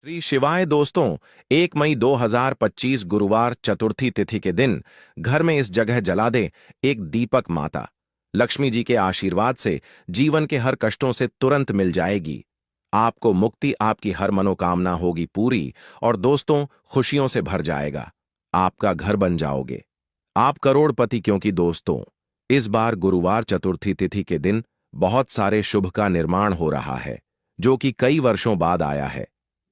श्री शिवाय दोस्तों। 1 मई 2025 गुरुवार चतुर्थी तिथि के दिन घर में इस जगह जला दें एक दीपक। माता लक्ष्मी जी के आशीर्वाद से जीवन के हर कष्टों से तुरंत मिल जाएगी। आपको मुक्ति, आपकी हर मनोकामना होगी पूरी और दोस्तों खुशियों से भर जाएगा। आपका घर बन जाओगे, आप करोड़पति। क्योंकि दोस्तों इस बार गुरुवार चतुर्थी तिथि के दिन बहुत सारे शुभ का निर्माण हो रहा है, जो कि कई वर्षों बाद आया है।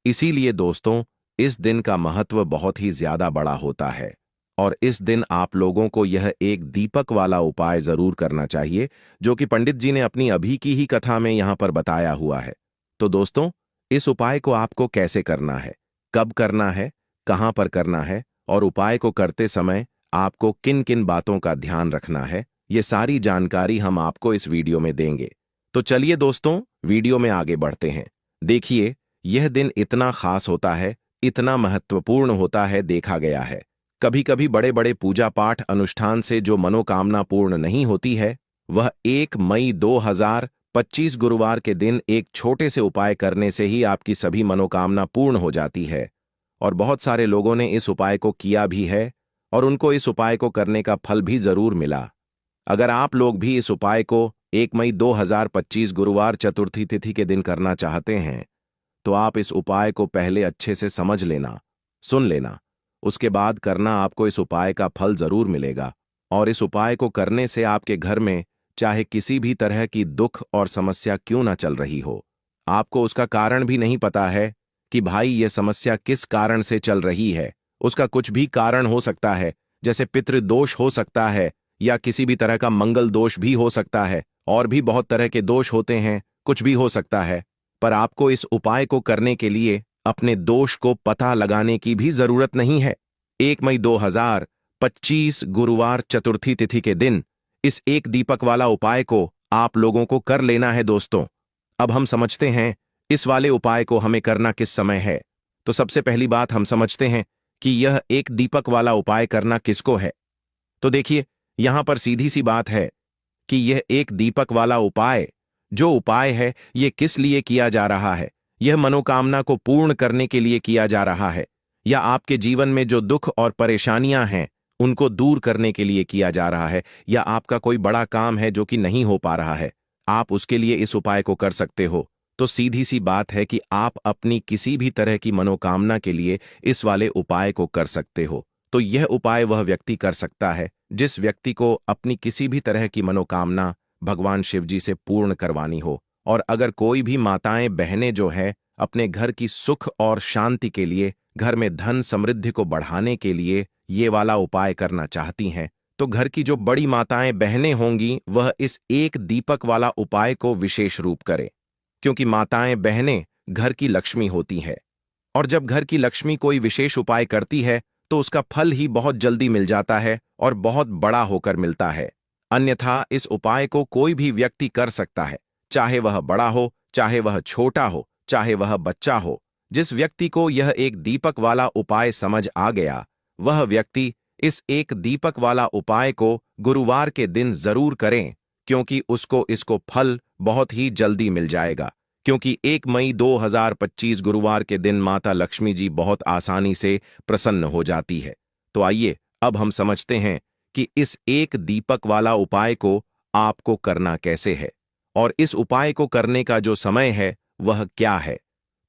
इसीलिए दोस्तों इस दिन का महत्व बहुत ही ज्यादा बड़ा होता है और इस दिन आप लोगों को यह एक दीपक वाला उपाय जरूर करना चाहिए, जो कि पंडित जी ने अपनी अभी की ही कथा में यहां पर बताया हुआ है। तो दोस्तों इस उपाय को आपको कैसे करना है, कब करना है, कहां पर करना है और उपाय को करते समय आपको किन किन बातों का ध्यान रखना है, ये सारी जानकारी हम आपको इस वीडियो में देंगे। तो चलिए दोस्तों वीडियो में आगे बढ़ते हैं। देखिए यह दिन इतना खास होता है, इतना महत्वपूर्ण होता है। देखा गया है कभी कभी बड़े बड़े पूजा पाठ अनुष्ठान से जो मनोकामना पूर्ण नहीं होती है, वह 1 मई 2025 गुरुवार के दिन एक छोटे से उपाय करने से ही आपकी सभी मनोकामना पूर्ण हो जाती है। और बहुत सारे लोगों ने इस उपाय को किया भी है और उनको इस उपाय को करने का फल भी जरूर मिला। अगर आप लोग भी इस उपाय को 1 मई 2025 गुरुवार चतुर्थी तिथि के दिन करना चाहते हैं, तो आप इस उपाय को पहले अच्छे से समझ लेना, सुन लेना। उसके बाद करना, आपको इस उपाय का फल जरूर मिलेगा। और इस उपाय को करने से आपके घर में चाहे किसी भी तरह की दुख और समस्या क्यों ना चल रही हो, आपको उसका कारण भी नहीं पता है कि भाई ये समस्या किस कारण से चल रही है। उसका कुछ भी कारण हो सकता है, जैसे पितृदोष हो सकता है या किसी भी तरह का मंगल दोष भी हो सकता है, और भी बहुत तरह के दोष होते हैं, कुछ भी हो सकता है। पर आपको इस उपाय को करने के लिए अपने दोष को पता लगाने की भी जरूरत नहीं है। 1 मई 2025 गुरुवार चतुर्थी तिथि के दिन इस एक दीपक वाला उपाय को आप लोगों को कर लेना है दोस्तों। अब हम समझते हैं इस वाले उपाय को हमें करना किस समय है। तो सबसे पहली बात हम समझते हैं कि यह एक दीपक वाला उपाय करना किसको है। तो देखिए यहां पर सीधी सी बात है कि यह एक दीपक वाला उपाय जो उपाय है, यह किस लिए किया जा रहा है। यह मनोकामना को पूर्ण करने के लिए किया जा रहा है, या आपके जीवन में जो दुख और परेशानियां हैं उनको दूर करने के लिए किया जा रहा है, या आपका कोई बड़ा काम है जो कि नहीं हो पा रहा है, आप उसके लिए इस उपाय को कर सकते हो। तो सीधी सी बात है कि आप अपनी किसी भी तरह की मनोकामना के लिए इस वाले उपाय को कर सकते हो। तो यह उपाय वह व्यक्ति कर सकता है जिस व्यक्ति को अपनी किसी भी तरह की मनोकामना भगवान शिव जी से पूर्ण करवानी हो। और अगर कोई भी माताएं बहनें जो है अपने घर की सुख और शांति के लिए, घर में धन समृद्धि को बढ़ाने के लिए ये वाला उपाय करना चाहती हैं, तो घर की जो बड़ी माताएं बहनें होंगी वह इस एक दीपक वाला उपाय को विशेष रूप करें। क्योंकि माताएं बहनें घर की लक्ष्मी होती है, और जब घर की लक्ष्मी कोई विशेष उपाय करती है तो उसका फल ही बहुत जल्दी मिल जाता है और बहुत बड़ा होकर मिलता है। अन्यथा इस उपाय को कोई भी व्यक्ति कर सकता है, चाहे वह बड़ा हो, चाहे वह छोटा हो, चाहे वह बच्चा हो। जिस व्यक्ति को यह एक दीपक वाला उपाय समझ आ गया, वह व्यक्ति इस एक दीपक वाला उपाय को गुरुवार के दिन जरूर करें, क्योंकि उसको इसको फल बहुत ही जल्दी मिल जाएगा। क्योंकि 1 मई 2025 गुरुवार के दिन माता लक्ष्मी जी बहुत आसानी से प्रसन्न हो जाती है। तो आइए अब हम समझते हैं कि इस एक दीपक वाला उपाय को आपको करना कैसे है, और इस उपाय को करने का जो समय है वह क्या है।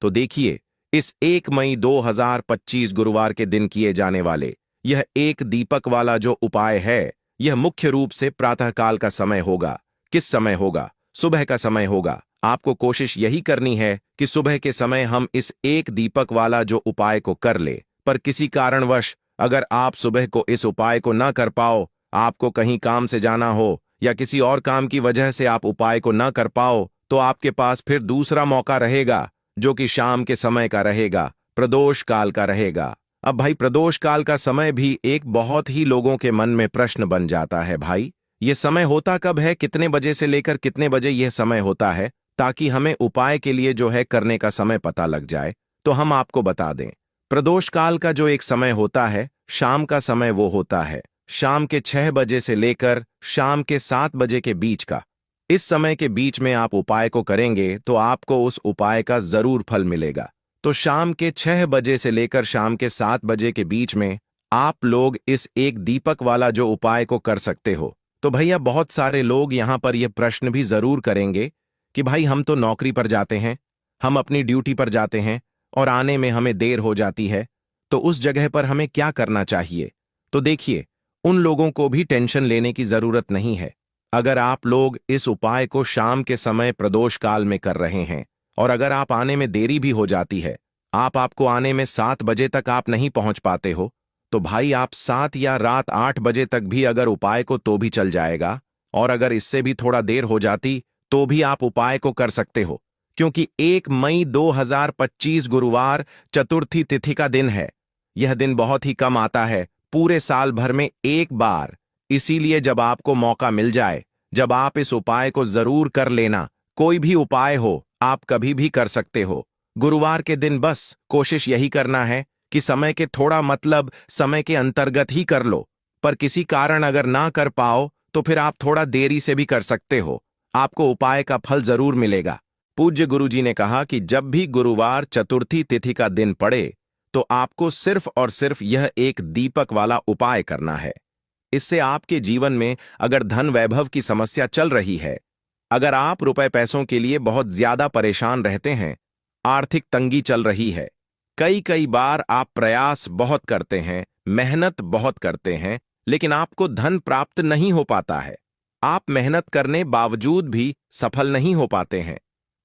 तो देखिए इस 1 मई 2025 गुरुवार के दिन किए जाने वाले यह एक दीपक वाला जो उपाय है, यह मुख्य रूप से प्रातःकाल का समय होगा। किस समय होगा? सुबह का समय होगा। आपको कोशिश यही करनी है कि सुबह के समय हम इस एक दीपक वाला जो उपाय को कर ले। पर किसी कारणवश अगर आप सुबह को इस उपाय को ना कर पाओ, आपको कहीं काम से जाना हो या किसी और काम की वजह से आप उपाय को ना कर पाओ, तो आपके पास फिर दूसरा मौका रहेगा, जो कि शाम के समय का रहेगा, प्रदोष काल का रहेगा। अब भाई प्रदोष काल का समय भी एक बहुत ही लोगों के मन में प्रश्न बन जाता है, भाई ये समय होता कब है, कितने बजे से लेकर कितने बजे यह समय होता है, ताकि हमें उपाय के लिए जो है करने का समय पता लग जाए। तो हम आपको बता दें, प्रदोष काल का जो एक समय होता है, शाम का समय वो होता है शाम के 6 बजे से लेकर शाम के 7 बजे के बीच का। इस समय के बीच में आप उपाय को करेंगे तो आपको उस उपाय का जरूर फल मिलेगा। तो शाम के 6 बजे से लेकर शाम के 7 बजे के बीच में आप लोग इस एक दीपक वाला जो उपाय को कर सकते हो। तो भैया बहुत सारे लोग यहां पर यह प्रश्न भी जरूर करेंगे कि भाई हम तो नौकरी पर जाते हैं, हम अपनी ड्यूटी पर जाते हैं और आने में हमें देर हो जाती है, तो उस जगह पर हमें क्या करना चाहिए। तो देखिए, उन लोगों को भी टेंशन लेने की जरूरत नहीं है। अगर आप लोग इस उपाय को शाम के समय प्रदोष काल में कर रहे हैं और अगर आप आने में देरी भी हो जाती है, आपको आने में 7 बजे तक आप नहीं पहुंच पाते हो, तो भाई आप 7 या रात 8 बजे तक भी अगर उपाय को तो भी चल जाएगा। और अगर इससे भी थोड़ा देर हो जाती तो भी आप उपाय को कर सकते हो, क्योंकि 1 मई 2025 गुरुवार चतुर्थी तिथि का दिन है। यह दिन बहुत ही कम आता है, पूरे साल भर में एक बार। इसीलिए जब आपको मौका मिल जाए, जब आप इस उपाय को जरूर कर लेना। कोई भी उपाय हो, आप कभी भी कर सकते हो। गुरुवार के दिन बस कोशिश यही करना है कि समय के थोड़ा मतलब समय के अंतर्गत ही कर लो। पर किसी कारण अगर ना कर पाओ तो फिर आप थोड़ा देरी से भी कर सकते हो, आपको उपाय का फल जरूर मिलेगा। पूज्य गुरुजी ने कहा कि जब भी गुरुवार चतुर्थी तिथि का दिन पड़े तो आपको सिर्फ और सिर्फ यह एक दीपक वाला उपाय करना है। इससे आपके जीवन में अगर धन वैभव की समस्या चल रही है, अगर आप रुपए पैसों के लिए बहुत ज्यादा परेशान रहते हैं, आर्थिक तंगी चल रही है, कई कई बार आप प्रयास बहुत करते हैं, मेहनत बहुत करते हैं, लेकिन आपको धन प्राप्त नहीं हो पाता है, आप मेहनत करने बावजूद भी सफल नहीं हो पाते हैं,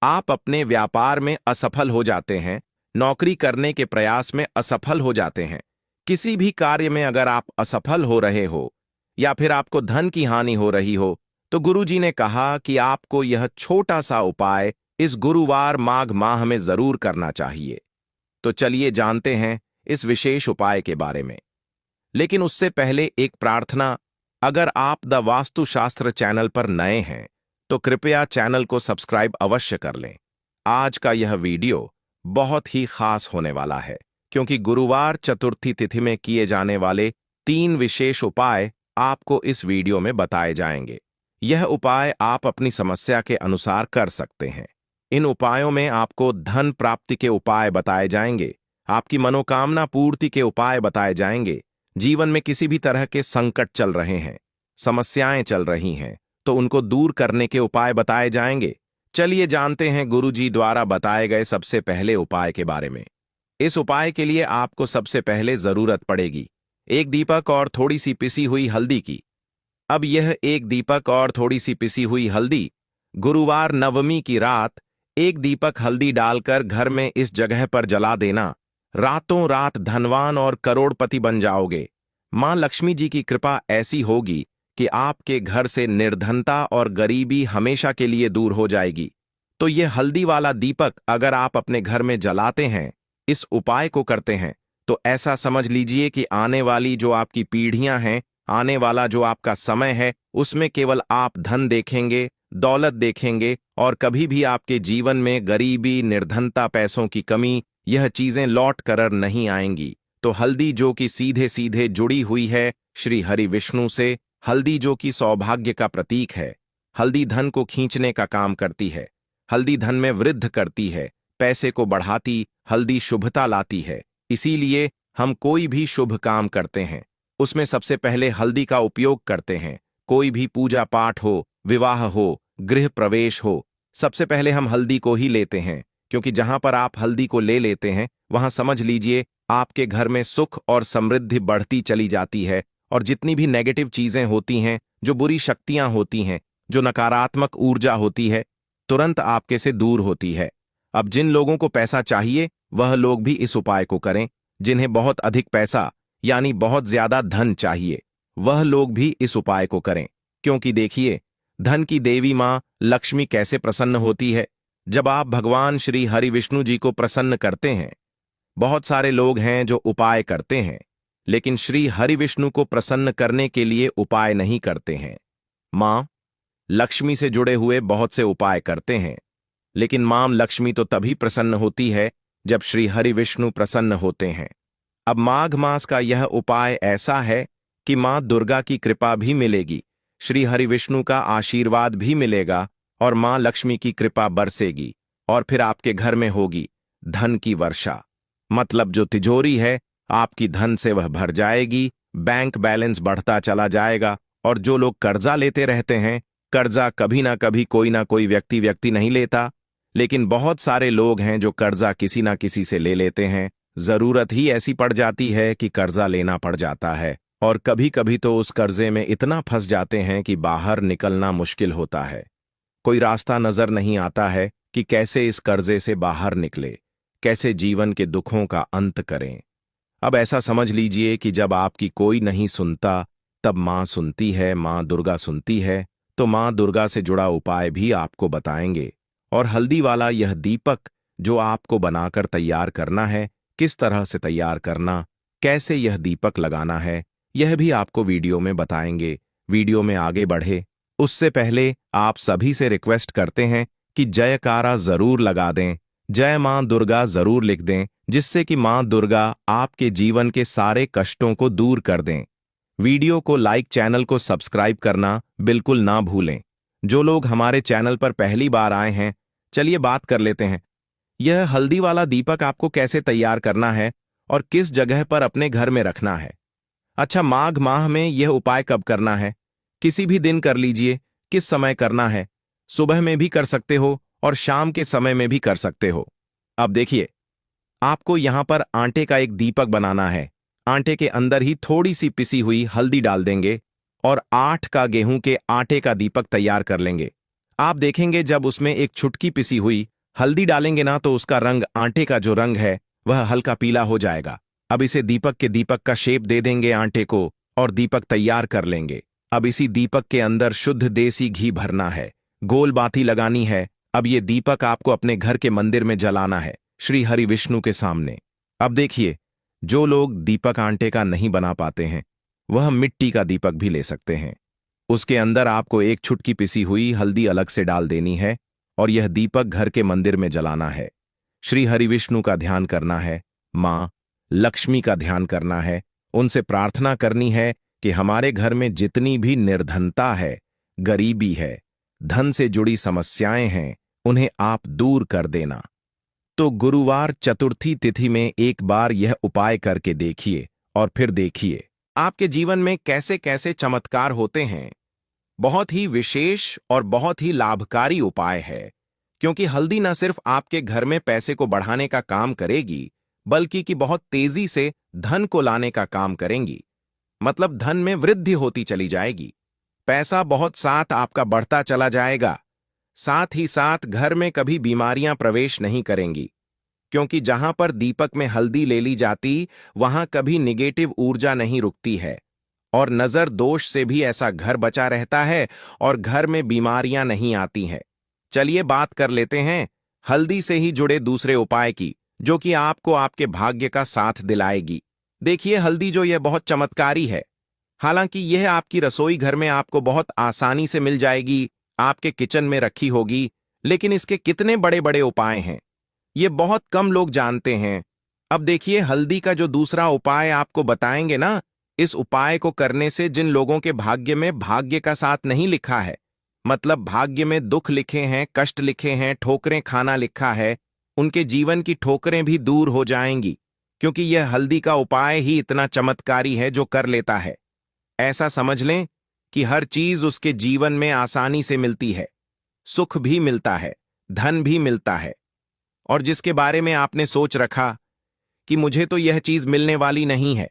आप अपने व्यापार में असफल हो जाते हैं, नौकरी करने के प्रयास में असफल हो जाते हैं, किसी भी कार्य में अगर आप असफल हो रहे हो या फिर आपको धन की हानि हो रही हो, तो गुरुजी ने कहा कि आपको यह छोटा सा उपाय इस गुरुवार माघ माह में जरूर करना चाहिए। तो चलिए जानते हैं इस विशेष उपाय के बारे में। लेकिन उससे पहले एक प्रार्थना, अगर आप द वास्तुशास्त्र चैनल पर नए हैं तो कृपया चैनल को सब्सक्राइब अवश्य कर लें। आज का यह वीडियो बहुत ही खास होने वाला है, क्योंकि गुरुवार चतुर्थी तिथि में किए जाने वाले 3 विशेष उपाय आपको इस वीडियो में बताए जाएंगे। यह उपाय आप अपनी समस्या के अनुसार कर सकते हैं। इन उपायों में आपको धन प्राप्ति के उपाय बताए जाएंगे, आपकी मनोकामना पूर्ति के उपाय बताए जाएंगे। जीवन में किसी भी तरह के संकट चल रहे हैं, समस्याएं चल रही हैं, तो उनको दूर करने के उपाय बताए जाएंगे। चलिए जानते हैं गुरुजी द्वारा बताए गए सबसे पहले उपाय के बारे में। इस उपाय के लिए आपको सबसे पहले जरूरत पड़ेगी एक दीपक और थोड़ी सी पिसी हुई हल्दी की। अब यह एक दीपक और थोड़ी सी पिसी हुई हल्दी गुरुवार नवमी की रात एक दीपक हल्दी डालकर घर में इस जगह पर जला देना। रातों रात धनवान और करोड़पति बन जाओगे। मां लक्ष्मी जी की कृपा ऐसी होगी कि आपके घर से निर्धनता और गरीबी हमेशा के लिए दूर हो जाएगी। तो यह हल्दी वाला दीपक अगर आप अपने घर में जलाते हैं, इस उपाय को करते हैं, तो ऐसा समझ लीजिए कि आने वाली जो आपकी पीढ़ियां हैं, आने वाला जो आपका समय है, उसमें केवल आप धन देखेंगे, दौलत देखेंगे और कभी भी आपके जीवन में गरीबी, निर्धनता, पैसों की कमी, यह चीजें लौट कर नहीं आएंगी। तो हल्दी जो कि सीधे सीधे जुड़ी हुई है श्री हरि विष्णु से, हल्दी जो कि सौभाग्य का प्रतीक है, हल्दी धन को खींचने का काम करती है, हल्दी धन में वृद्धि करती है, पैसे को बढ़ाती, हल्दी शुभता लाती है। इसीलिए हम कोई भी शुभ काम करते हैं उसमें सबसे पहले हल्दी का उपयोग करते हैं। कोई भी पूजा पाठ हो, विवाह हो, गृह प्रवेश हो, सबसे पहले हम हल्दी को ही लेते हैं, क्योंकि जहां पर आप हल्दी को ले लेते हैं वहां समझ लीजिए आपके घर में सुख और समृद्धि बढ़ती चली जाती है और जितनी भी नेगेटिव चीजें होती हैं, जो बुरी शक्तियां होती हैं, जो नकारात्मक ऊर्जा होती है, तुरंत आपके से दूर होती है। अब जिन लोगों को पैसा चाहिए वह लोग भी इस उपाय को करें, जिन्हें बहुत अधिक पैसा यानी बहुत ज्यादा धन चाहिए वह लोग भी इस उपाय को करें, क्योंकि देखिए धन की देवी मां लक्ष्मी कैसे प्रसन्न होती है जब आप भगवान श्री हरि विष्णु जी को प्रसन्न करते हैं। बहुत सारे लोग हैं जो उपाय करते हैं लेकिन श्री हरि विष्णु को प्रसन्न करने के लिए उपाय नहीं करते हैं। मां लक्ष्मी से जुड़े हुए बहुत से उपाय करते हैं, लेकिन मां लक्ष्मी तो तभी प्रसन्न होती है जब श्री हरि विष्णु प्रसन्न होते हैं। अब माघ मास का यह उपाय ऐसा है कि मां दुर्गा की कृपा भी मिलेगी, श्री हरि विष्णु का आशीर्वाद भी मिलेगा और मां लक्ष्मी की कृपा बरसेगी और फिर आपके घर में होगी धन की वर्षा। मतलब जो तिजोरी है आपकी धन से वह भर जाएगी, बैंक बैलेंस बढ़ता चला जाएगा। और जो लोग कर्जा लेते रहते हैं, कर्जा कभी ना कोई व्यक्ति नहीं लेता, लेकिन बहुत सारे लोग हैं जो कर्जा किसी ना किसी से ले लेते हैं। जरूरत ही ऐसी पड़ जाती है कि कर्जा लेना पड़ जाता है, और कभी कभी तो उस कर्जे में इतना फंस जाते हैं कि बाहर निकलना मुश्किल होता है। कोई रास्ता नजर नहीं आता है कि कैसे इस कर्जे से बाहर निकले, कैसे जीवन के दुखों का अंत करें। अब ऐसा समझ लीजिए कि जब आपकी कोई नहीं सुनता, तब माँ सुनती है, माँ दुर्गा सुनती है। तो माँ दुर्गा से जुड़ा उपाय भी आपको बताएंगे। और हल्दी वाला यह दीपक जो आपको बनाकर तैयार करना है, किस तरह से तैयार करना, कैसे यह दीपक लगाना है, यह भी आपको वीडियो में बताएंगे। वीडियो में आगे बढ़े उससे पहले आप सभी से रिक्वेस्ट करते हैं कि जयकारा जरूर लगा दें, जय मां दुर्गा जरूर लिख दें, जिससे कि मां दुर्गा आपके जीवन के सारे कष्टों को दूर कर दें। वीडियो को लाइक, चैनल को सब्सक्राइब करना बिल्कुल ना भूलें। जो लोग हमारे चैनल पर पहली बार आए हैं, चलिए बात कर लेते हैं। यह हल्दी वाला दीपक आपको कैसे तैयार करना है और किस जगह पर अपने घर में रखना है। अच्छा, माघ माह में यह उपाय कब करना है? किसी भी दिन कर लीजिए। किस समय करना है? सुबह में भी कर सकते हो और शाम के समय में भी कर सकते हो। अब देखिए, आपको यहां पर आटे का एक दीपक बनाना है। आटे के अंदर ही थोड़ी सी पिसी हुई हल्दी डाल देंगे और 8 का गेहूं के आटे का दीपक तैयार कर लेंगे। आप देखेंगे जब उसमें एक छुटकी पिसी हुई हल्दी डालेंगे ना, तो उसका रंग, आटे का जो रंग है वह हल्का पीला हो जाएगा। अब इसे दीपक का शेप दे देंगे आटे को और दीपक तैयार कर लेंगे। अब इसी दीपक के अंदर शुद्ध देसी घी भरना है, गोल बाती लगानी है। अब ये दीपक आपको अपने घर के मंदिर में जलाना है, श्री हरि विष्णु के सामने। अब देखिए, जो लोग दीपक आटे का नहीं बना पाते हैं, वह मिट्टी का दीपक भी ले सकते हैं। उसके अंदर आपको एक छुटकी पिसी हुई हल्दी अलग से डाल देनी है और यह दीपक घर के मंदिर में जलाना है। श्री हरि विष्णु का ध्यान करना है, मां लक्ष्मी का ध्यान करना है, उनसे प्रार्थना करनी है कि हमारे घर में जितनी भी निर्धनता है, गरीबी है, धन से जुड़ी समस्याएं हैं, उन्हें आप दूर कर देना। तो गुरुवार चतुर्थी तिथि में एक बार यह उपाय करके देखिए और फिर देखिए आपके जीवन में कैसे कैसे चमत्कार होते हैं। बहुत ही विशेष और बहुत ही लाभकारी उपाय है, क्योंकि हल्दी न सिर्फ आपके घर में पैसे को बढ़ाने का काम करेगी, बल्कि कि बहुत तेजी से धन को लाने का काम करेंगी। मतलब धन में वृद्धि होती चली जाएगी, पैसा बहुत साथ आपका बढ़ता चला जाएगा। साथ ही साथ घर में कभी बीमारियां प्रवेश नहीं करेंगी, क्योंकि जहां पर दीपक में हल्दी ले ली जाती, वहां कभी निगेटिव ऊर्जा नहीं रुकती है और नजर दोष से भी ऐसा घर बचा रहता है और घर में बीमारियां नहीं आती हैं। चलिए बात कर लेते हैं हल्दी से ही जुड़े दूसरे उपाय की, जो कि आपको आपके भाग्य का साथ दिलाएगी। देखिए, हल्दी जो यह बहुत चमत्कारी है। हालांकि यह आपकी रसोई घर में आपको बहुत आसानी से मिल जाएगी, आपके किचन में रखी होगी, लेकिन इसके कितने बड़े बड़े उपाय हैं, ये बहुत कम लोग जानते हैं। अब देखिए, हल्दी का जो दूसरा उपाय आपको बताएंगे ना, इस उपाय को करने से जिन लोगों के भाग्य में भाग्य का साथ नहीं लिखा है, मतलब भाग्य में दुख लिखे हैं, कष्ट लिखे हैं, ठोकरें खाना लिखा है, उनके जीवन की ठोकरें भी दूर हो जाएंगी, क्योंकि यह हल्दी का उपाय ही इतना चमत्कारी है जो कर लेता है। ऐसा समझ लें कि हर चीज उसके जीवन में आसानी से मिलती है, सुख भी मिलता है, धन भी मिलता है। और जिसके बारे में आपने सोच रखा कि मुझे तो यह चीज मिलने वाली नहीं है,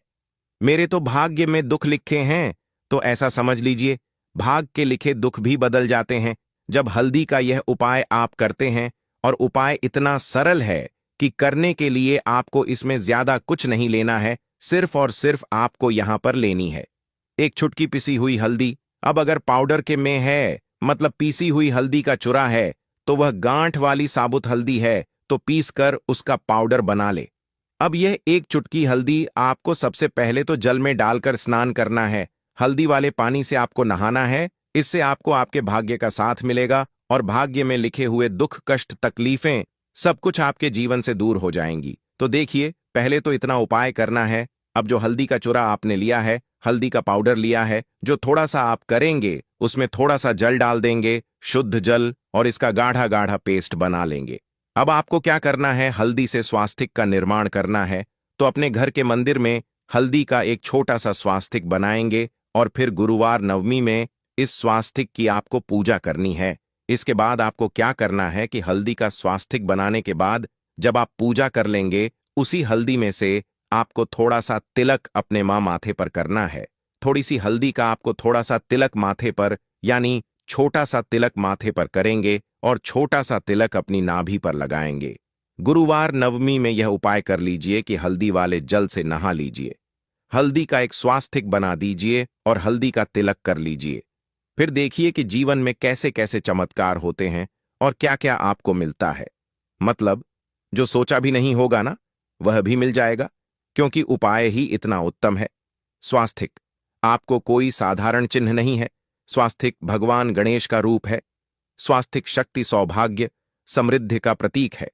मेरे तो भाग्य में दुख लिखे हैं, तो ऐसा समझ लीजिए भाग्य के लिखे दुख भी बदल जाते हैं जब हल्दी का यह उपाय आप करते हैं। और उपाय इतना सरल है कि करने के लिए आपको इसमें ज्यादा कुछ नहीं लेना है, सिर्फ और सिर्फ आपको यहां पर लेनी है एक छुटकी पिसी हुई हल्दी। अब अगर पाउडर के में है, मतलब पीसी हुई हल्दी का चूरा है, तो वह गांठ वाली साबुत हल्दी है तो पीस कर उसका पाउडर बना ले। अब यह एक चुटकी हल्दी आपको सबसे पहले तो जल में डालकर स्नान करना है, हल्दी वाले पानी से आपको नहाना है। इससे आपको आपके भाग्य का साथ मिलेगा और भाग्य में लिखे हुए दुख, कष्ट, तकलीफें सब कुछ आपके जीवन से दूर हो जाएंगी। तो देखिए, पहले तो इतना उपाय करना है। अब जो हल्दी का चूरा आपने लिया है, हल्दी का पाउडर लिया है, जो थोड़ा सा आप करेंगे, उसमें थोड़ा सा जल डाल देंगे, शुद्ध जल, और इसका गाढ़ा गाढ़ा पेस्ट बना लेंगे। अब आपको क्या करना है, हल्दी से स्वास्तिक का निर्माण करना है। तो अपने घर के मंदिर में हल्दी का एक छोटा सा स्वास्तिक बनाएंगे और फिर गुरुवार नवमी में इस स्वास्तिक की आपको पूजा करनी है। इसके बाद आपको क्या करना है कि हल्दी का स्वास्तिक बनाने के बाद जब आप पूजा कर लेंगे, उसी हल्दी में से आपको थोड़ा सा तिलक अपने माथे पर करना है। थोड़ी सी हल्दी का आपको थोड़ा सा तिलक माथे पर, यानी छोटा सा तिलक माथे पर करेंगे और छोटा सा तिलक अपनी नाभि पर लगाएंगे। गुरुवार नवमी में यह उपाय कर लीजिए कि हल्दी वाले जल से नहा लीजिए, हल्दी का एक स्वास्तिक बना दीजिए और हल्दी का तिलक कर लीजिए। फिर देखिए कि जीवन में कैसे कैसे चमत्कार होते हैं और क्या क्या आपको मिलता है। मतलब जो सोचा भी नहीं होगा ना, वह भी मिल जाएगा, क्योंकि उपाय ही इतना उत्तम है। स्वास्तिक आपको कोई साधारण चिन्ह नहीं है। स्वास्तिक भगवान गणेश का रूप है। स्वास्तिक शक्ति, सौभाग्य, समृद्धि का प्रतीक है।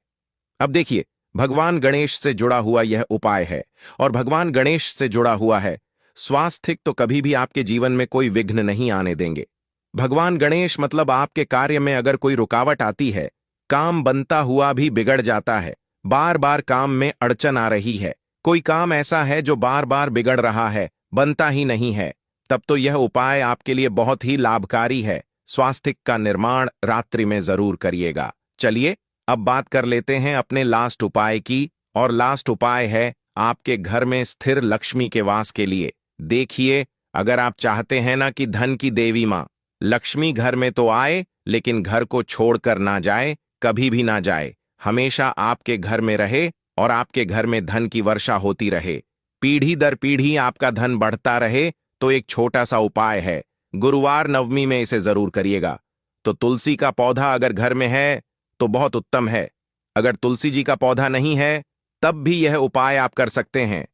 अब देखिए, भगवान गणेश से जुड़ा हुआ यह उपाय है और भगवान गणेश से जुड़ा हुआ है स्वास्तिक, तो कभी भी आपके जीवन में कोई विघ्न नहीं आने देंगे। भगवान गणेश मतलब आपके कार्य में अगर कोई रुकावट आती है, काम बनता हुआ भी बिगड़ जाता है, बार बार काम में अड़चन आ रही है, कोई काम ऐसा है जो बार बार बिगड़ रहा है, बनता ही नहीं है, तब तो यह उपाय आपके लिए बहुत ही लाभकारी है। स्वास्तिक का निर्माण रात्रि में जरूर करिएगा। चलिए अब बात कर लेते हैं अपने लास्ट उपाय की, और लास्ट उपाय है आपके घर में स्थिर लक्ष्मी के वास के लिए। देखिए, अगर आप चाहते हैं ना कि धन की देवी मां लक्ष्मी घर में तो आए, लेकिन घर को छोड़कर ना जाए, कभी भी ना जाए, हमेशा आपके घर में रहे और आपके घर में धन की वर्षा होती रहे, पीढ़ी दर पीढ़ी आपका धन बढ़ता रहे, तो एक छोटा सा उपाय है। गुरुवार नवमी में इसे जरूर करिएगा। तो तुलसी का पौधा अगर घर में है तो बहुत उत्तम है। अगर तुलसी जी का पौधा नहीं है, तब भी यह उपाय आप कर सकते हैं।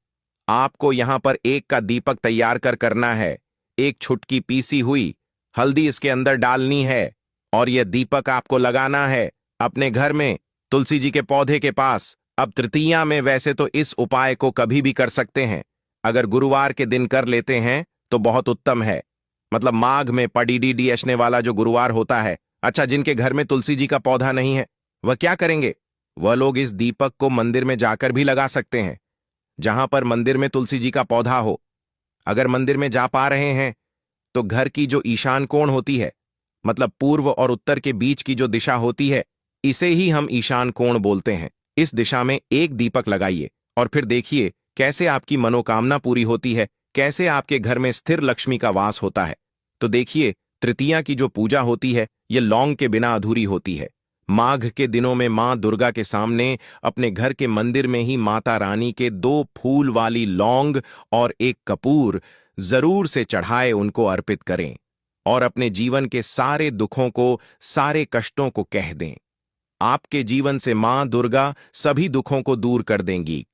आपको यहां पर एक का दीपक तैयार करना है। एक छुटकी पीसी हुई हल्दी इसके अंदर डालनी है और यह दीपक आपको लगाना है अपने घर में तुलसी जी के पौधे के पास। अब तृतीया में वैसे तो इस उपाय को कभी भी कर सकते हैं, अगर गुरुवार के दिन कर लेते हैं तो बहुत उत्तम है। मतलब माघ में पडीडी अशने वाला जो गुरुवार होता है। अच्छा, जिनके घर में तुलसी जी का पौधा नहीं है, वह क्या करेंगे? वह लोग इस दीपक को मंदिर में जाकर भी लगा सकते हैं, जहां पर मंदिर में तुलसी जी का पौधा हो। अगर मंदिर में जा पा रहे हैं तो घर की जो ईशान कोण होती है, मतलब पूर्व और उत्तर के बीच की जो दिशा होती है, इसे ही हम ईशान कोण बोलते हैं। इस दिशा में एक दीपक लगाइए और फिर देखिए कैसे आपकी मनोकामना पूरी होती है, कैसे आपके घर में स्थिर लक्ष्मी का वास होता है। तो देखिए, तृतीया की जो पूजा होती है, यह लौंग के बिना अधूरी होती है। माघ के दिनों में मां दुर्गा के सामने अपने घर के मंदिर में ही माता रानी के 2 फूल वाली लौंग और एक कपूर जरूर से चढ़ाए उनको अर्पित करें और अपने जीवन के सारे दुखों को, सारे कष्टों को कह दें। आपके जीवन से मां दुर्गा सभी दुखों को दूर कर देंगी।